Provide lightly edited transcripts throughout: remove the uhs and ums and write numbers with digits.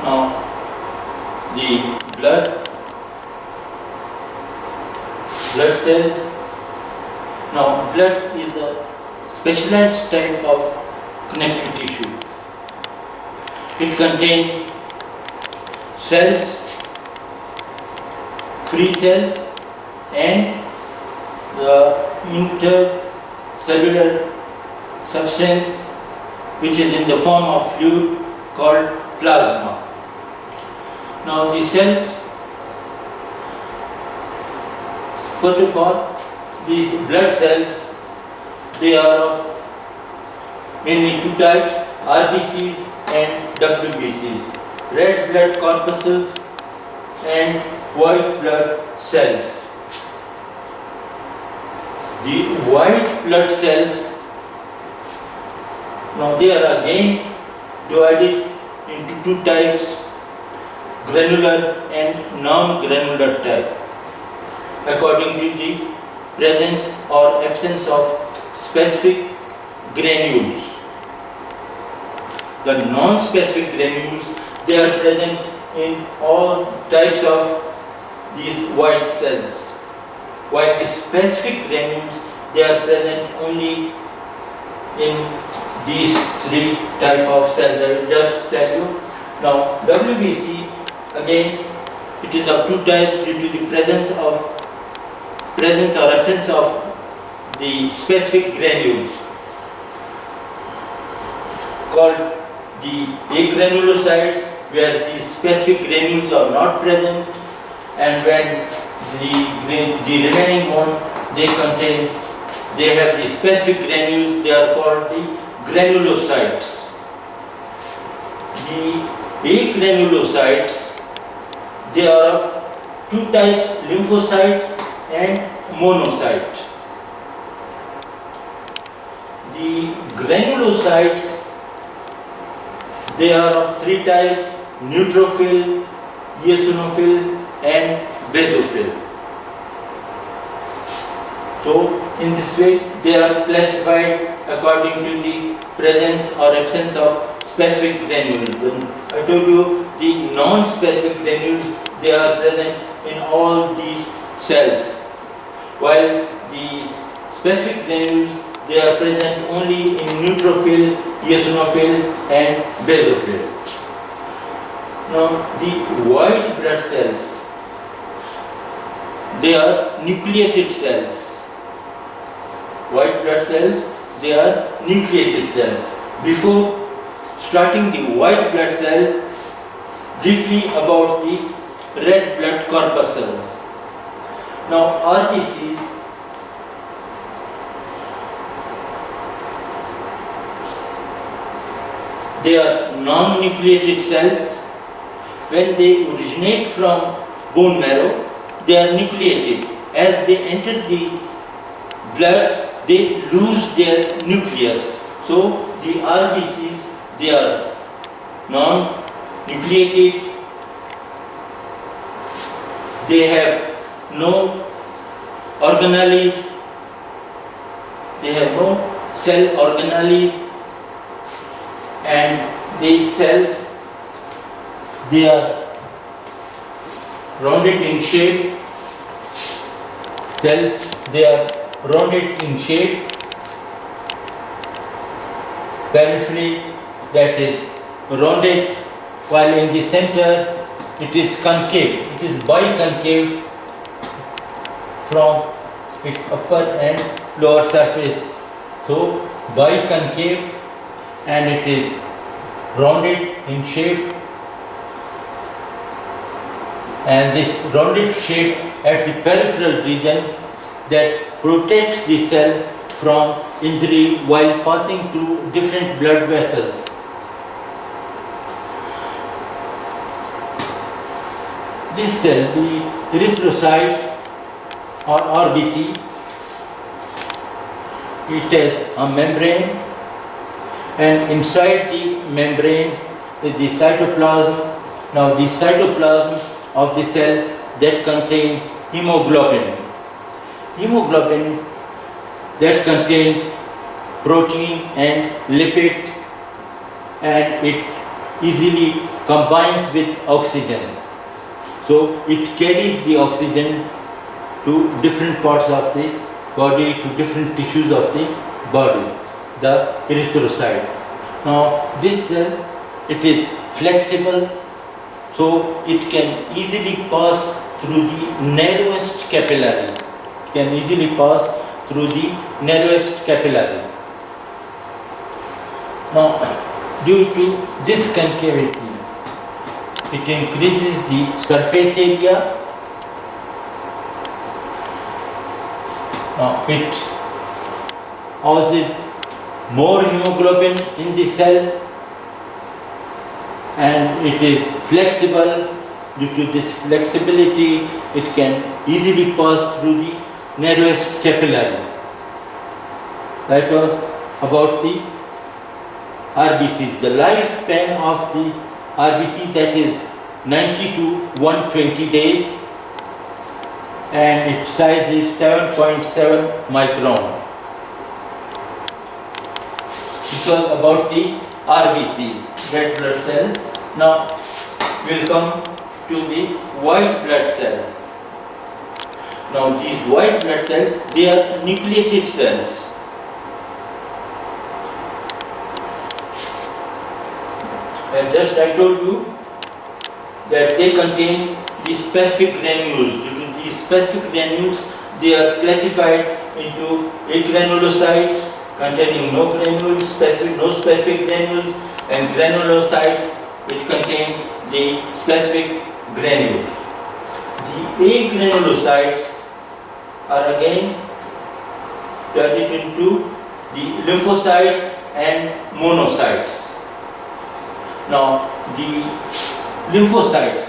Now, the blood cells. Now, blood is a specialized type of connective tissue. It contains cells, free cells, and the intercellular substance which is in the form of fluid called plasma. Now the cells, first of all, the blood cells, they are of mainly two types, RBCs and WBCs, red blood corpuscles and white blood cells. The white blood cells, now they are again divided into two types, granular and non-granular type, according to the presence or absence of specific granules. The non-specific granules, they are present in all types of these white cells, while the specific granules, they are present only in these three type of cells. I will just tell you. Now WBC, again, it is of two types due to the presence or absence of the specific granules, called the agranulocytes, where the specific granules are not present, and when the remaining one, they have the specific granules, they are called the granulocytes. The agranulocytes, they are of two types, lymphocytes and monocyte. The granulocytes, they are of three types, neutrophil, eosinophil and basophil. So in this way they are classified according to the presence or absence of specific granules. I told you the non-specific granules, they are present in all these cells, while the specific granules, they are present only in neutrophil, eosinophil and basophil. Now the white blood cells, they are nucleated cells. White blood cells, they are nucleated cells. Before starting the white blood cell, briefly about the red blood corpuscles. Now RBCs, they are non-nucleated cells. When they originate from bone marrow, they are nucleated. As they enter the blood, they lose their nucleus. So the RBCs, they are non-nucleated. They have no organelles. They have no cell organelles. And these cells, they are rounded in shape. Cells, they are rounded in shape. Periphery, that is rounded, while in the center it is concave. It is biconcave from its upper and lower surface. So biconcave, and it is rounded in shape, and this rounded shape at the peripheral region that protects the cell from injury while passing through different blood vessels. This cell, the erythrocyte or RBC, it has a membrane, and inside the membrane is the cytoplasm. Now the cytoplasm of the cell that contain hemoglobin. Hemoglobin that contain protein and lipid, and it easily combines with oxygen. So it carries the oxygen to different parts of the body, to different tissues of the body, the erythrocyte. Now this cell, it is flexible, so it can easily pass through the narrowest capillary. It can easily pass through the narrowest capillary. Now, due to this concavity, it increases the surface area. Now, it houses more hemoglobin in the cell, and it is flexible. Due to this flexibility, it can easily pass through the narrowest capillary. That was about the RBCs. The lifespan of the RBC, that is 90 to 120 days, and its size is 7.7 micron. It was about the RBCs, red blood cell. Now we will come to the white blood cell. Now these white blood cells, they are nucleated cells. And just I told you that they contain the specific granules. Due to these specific granules, they are classified into agranulocytes containing no granules, no specific granules, and granulocytes which contain the specific granules. The agranulocytes are again divided into the lymphocytes and monocytes. Now, the lymphocytes,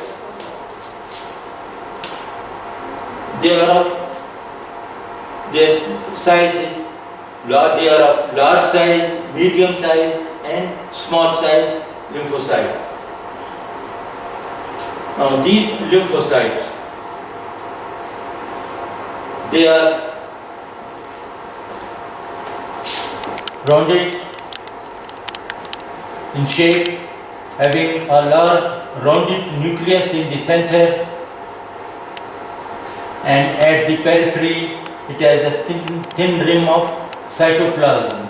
their size is they are of large size, medium size, and small size lymphocyte. Now, these lymphocytes, they are rounded in shape, having a large rounded nucleus in the center, and at the periphery it has a thin rim of cytoplasm.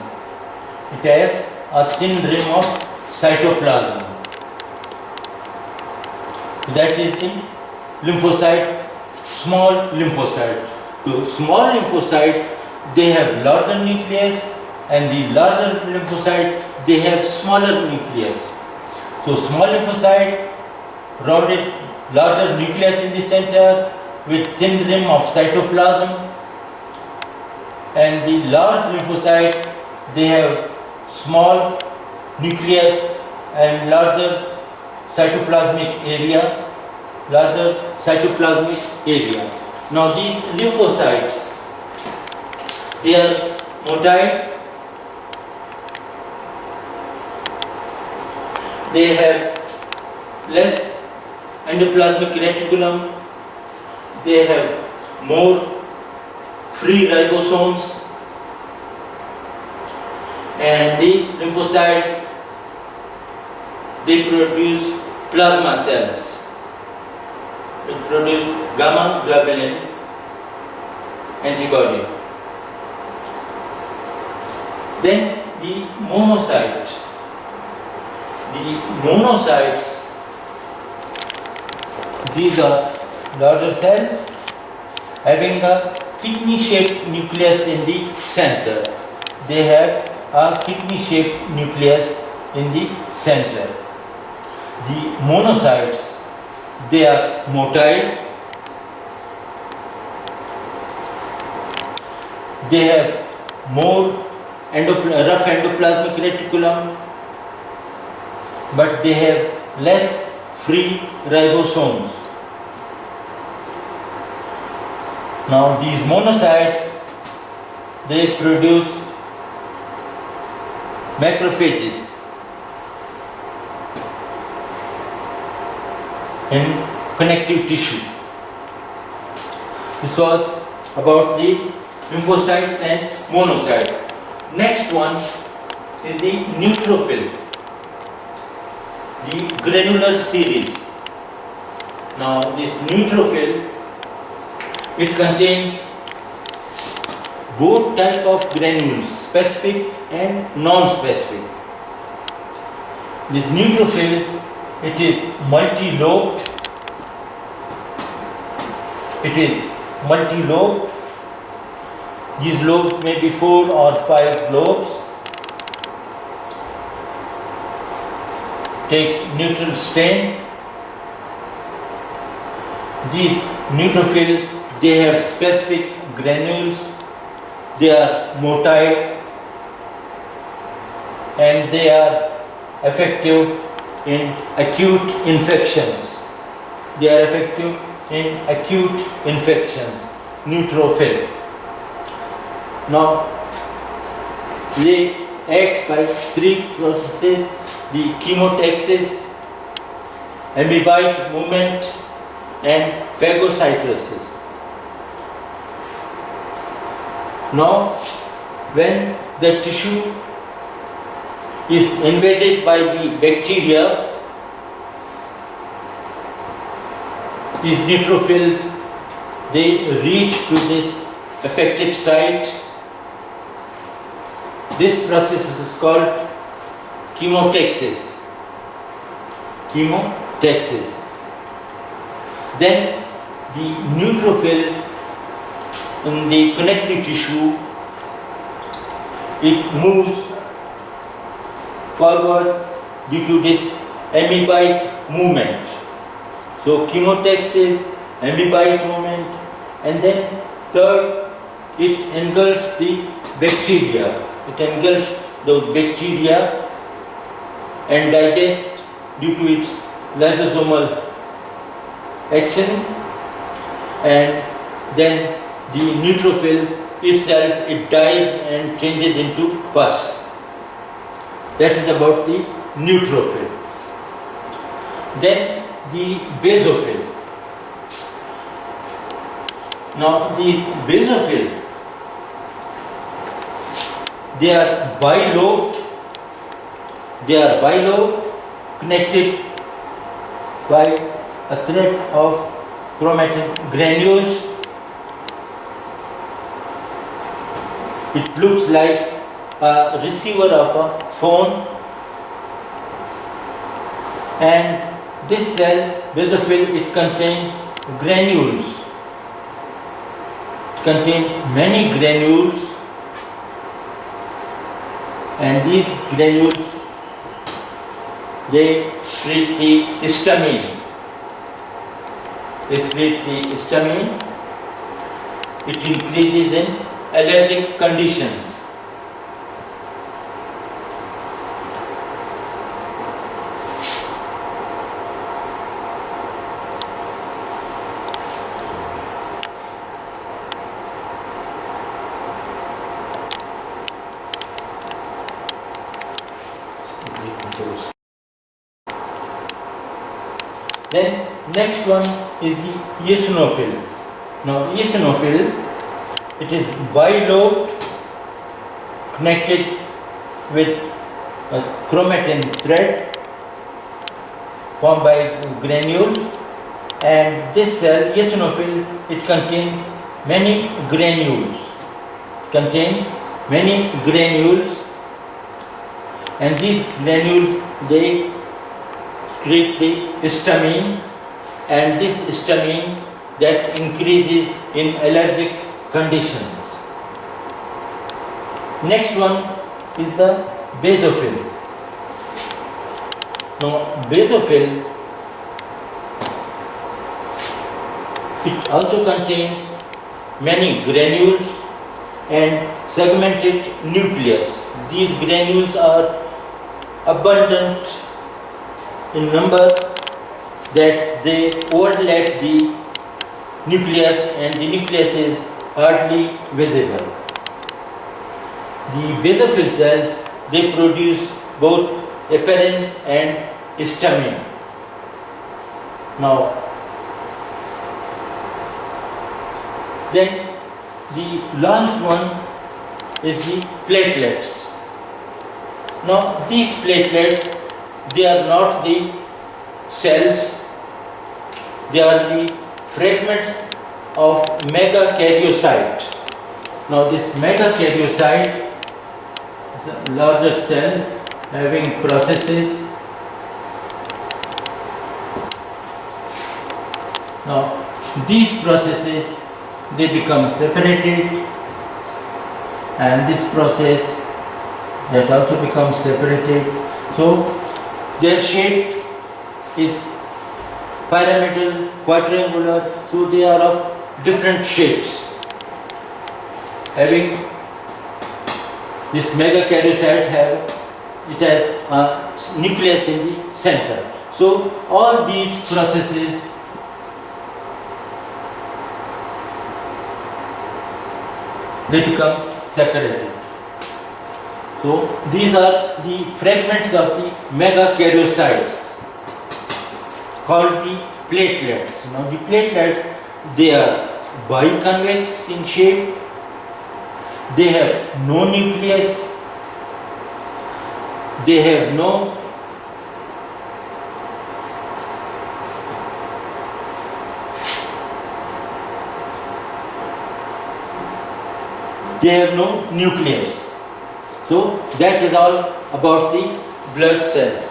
It has a thin rim of cytoplasm. That is the lymphocyte, small lymphocyte. So small lymphocyte, they have larger nucleus, and the larger lymphocyte, they have smaller nucleus. So small lymphocyte, rounded, larger nucleus in the center with thin rim of cytoplasm, and the large lymphocyte, they have small nucleus and larger cytoplasmic area, Now these lymphocytes, they are motile. They have less endoplasmic reticulum. They have more free ribosomes, and these lymphocytes, they produce plasma cells. It produce gamma globulin antibody. Then the monocyte. The monocytes, these are larger cells having a kidney-shaped nucleus in the center. They have a kidney-shaped nucleus in the center. The monocytes, they are motile. They have more rough endoplasmic reticulum, but they have less free ribosomes. Now these monocytes, they produce macrophages in connective tissue. This was about the lymphocytes and monocytes. Next one is the neutrophil. The granular series. Now this neutrophil, it contains both type of granules, specific and non-specific. This neutrophil, it is multi-lobed. It is multi-lobed. These lobes may be 4 or 5 lobes. Takes neutral stain. These neutrophil, they have specific granules. They are motile and they are effective in acute infections. They are effective in acute infections, neutrophil. Now, they act by 3 processes: the chemotaxis, amoeboid movement, and phagocytosis. Now, when the tissue is invaded by the bacteria, these neutrophils, they reach to this affected site. This process is called chemotaxis. Chemotaxis. Then the neutrophil in the connective tissue, it moves forward due to this amoeboid movement. So chemotaxis, amoeboid movement, and then third, it engulfs the bacteria. It engulfs those bacteria and digests due to its lysosomal action, and then the neutrophil itself, it dies and changes into pus. That is about the neutrophil. Then the basophil. Now the basophil, they are bilobed. They are bilobed, connected by a thread of chromatin granules. It looks like a receiver of a phone, and this cell, basophil, it contains granules. It contains many granules, and these granules, they secrete the histamine. They secrete the histamine. It increases in allergic conditions. Then next one is the eosinophil. Now eosinophil, it is bilobed, connected with a chromatin thread formed by granule, and this cell, eosinophil, it contains many granules. And these granules, they secrete the histamine, and this histamine that increases in allergic conditions. Next one is the basophil. Now basophil, it also contains many granules and segmented nucleus. These granules are abundant in number, that they overlap the nucleus, and the nucleus is hardly visible. The basophil cells, they produce both heparin and histamine. Now, then the last one is the platelets. Now these platelets, they are not the cells. They are the fragments of megakaryocyte. Now this megakaryocyte is a larger cell having processes. Now these processes, they become separated, and this process that also becomes separated. So their shape is pyramidal, quadrangular, so they are of different shapes. Having this megakaryocyte it has a nucleus in the center. So all these processes they become separated. So these are the fragments of the megakaryocytes called the platelets. Now the platelets, they are biconvex in shape, they have no nucleus, they have no nucleus. So that is all about the blood cells.